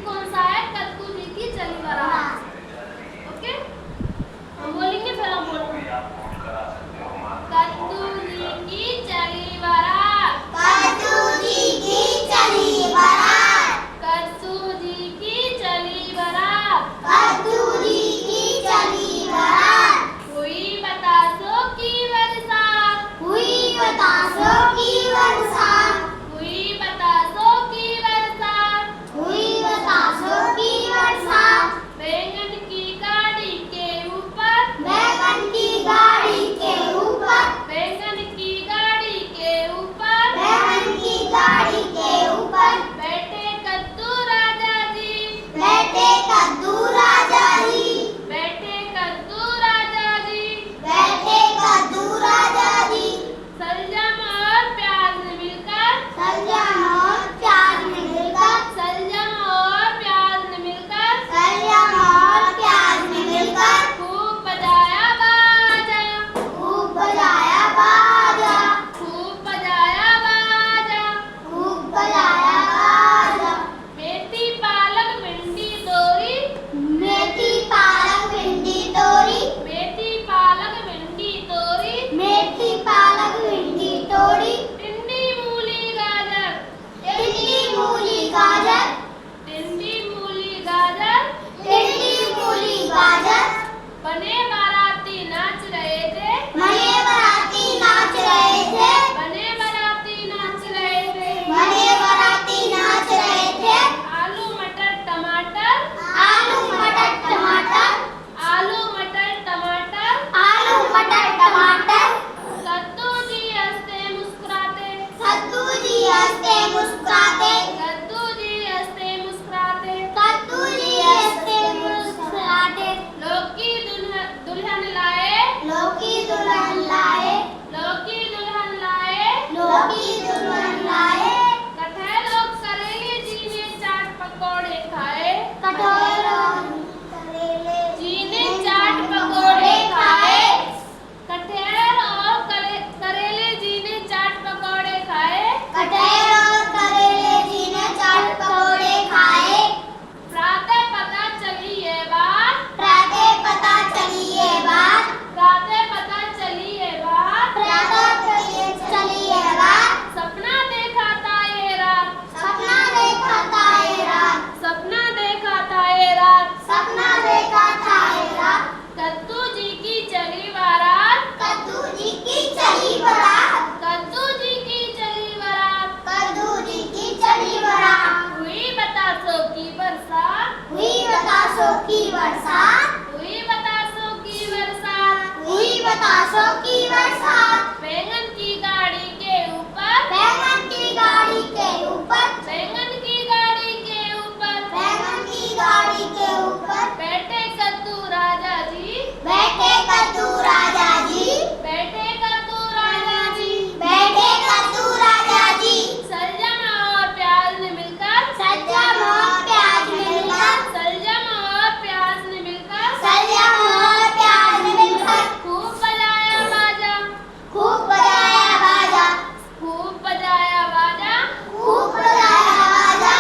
कौन सा है? कद्दू जी की चली बारात। ओके, हम बोलेंगे फिर हम बोलेंगे कद्दू जी की चली बारात। कद्दू जी की चली बारात। कद्दू जी की चली बारात। कद्दू जी की चली बारात। हुई बतासों की बरसात। हुई बतासों की बरसात। हुई बतासों की बरसात। हुई बतासों की बरसात। बैंगन की गाड़ी के ऊपर। बैगन की गाड़ी के ऊपर। बैंगन की गाड़ी के ऊपर। बैगन की गाड़ी के ऊपर। बैठे कद्दू राजा जी। बैठे कद्दू राजा जी। बैठे कद्दू राजा जी। बैठे कद्दू राजा जी। सलजम और प्याज मिलकर। सलजम और प्याज मिलकर। सलजम और प्याज मिलकर। सलजम और प्याज मिलकर। खूब बजाया बाजा। खूब बजाया बाजा। खूब बजाया बाजा। खूब बजाया बाजा। मेथी पालक भिंडी तोरी। मेथी पालक भिंडी तोरी। मेथी पालक भिंडी तोरी। मेथी पालक भिंडी तोरी। टिंडी मूली गाजर। टिंडी मूली गाजर। टिंडी मूली गाजर। टिंडी मूली गाजर। बने बाराती नाच रहे थे। बने बाराती नाच रहे थे। बने बाराती नाच रहे थे। बने बाराती नाच रहे थे। आलू मटर टमाटर। आलू मटर टमाटर। आलू मटर टमाटर। आलू मटर टमाटर। कद्दू जी हंसते मुस्कुराते। कद्दू जी हंसते मुस्कुराते। कद्दू जी हंसते मुस्कुराते। कद्दू जी हंसते मुस्कुराते। लौकी दुल्हन लाए। लौकी दुल्हन लाए। लौकी दुल्हन लाए। लौकी दुल्हन लाए। कटहल और करेले जी ने चाट पकौड़े खाए। कटहल और करेले जी ने चाट पकौड़े खाए। कटहल और करेले जी ने चाट पकौड़े खाए। कटहल और करेले जी ने चाट पकौड़े खाए। प्रातः पता चली ये बात। प्रातः पता चली ये बात। प्रातः पता चली ये बात। प्रातः चली ये बात। सपना देखा था ये रात। सपना देखा था ये रात। सपना देखा था ये रात। सपना देखा था ये रात। कद्दू जी की चली बारात। कद्दू जी की चली बारात। कद्दू जी की चली बारात। कद्दू जी की चली बारात। हुई बतासों की बरसात। हुई बतासों की बरसात। हुई बतासों की बरसात। हुई बतासों की बरसात। बैंगन की गाड़ी के ऊपर। बैगन की गाड़ी के ऊपर। बैंगन की गाड़ी के ऊपर। बैगन की गाड़ी के ऊपर। बैठे कद्दू राजा जी। बैठे कद्दू राजा जी। बैठे कद्दू राजा जी। बैठे कद्दू राजा जी। सलजम और प्याज ने मिलकर। सलजम और प्याज मिलकर। सलजम और प्याज ने मिलकर। सलजम और प्याज मिलकर। खूब बजाया बाजा। खूब बजाया बाजा। खूब बजाया बाजा। खूब बजाया बाजा।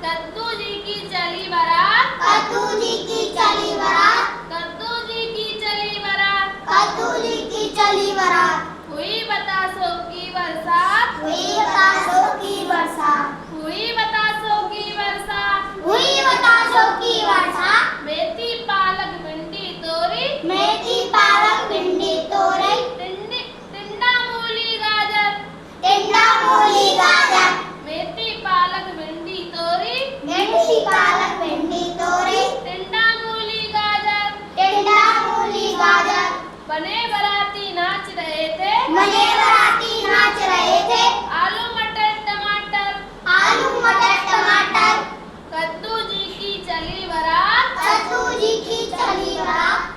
कद्दू जी की चली बारात। कद्दू जी की चली बारात। कद्दू जी की चली बारात। कद्दू जी की चली बारात। हुई बतासों की बरसात। हुई बतासों की बरसात। हुई बतासों की बरसात। हुई बतासों की बरसात। मेथी पालक भिंडी तोरी। मेथी पालक भिंडी तोरी। टिंडा मूली गाजर। टिंडा मूली गाजर। मेथी पालक भिंडी तोरी। मेथी पालक भिंडी तोरी। टिंडा मूली गाजर। टिंडा मूली गाजर। बने बाराती नाच रहे थे। बने बाराती नाच रहे थे। आलू मटर टमाटर। आलू मटर टमाटर। कद्दू जी की चली बारात। कद्दू जी की चली बारात।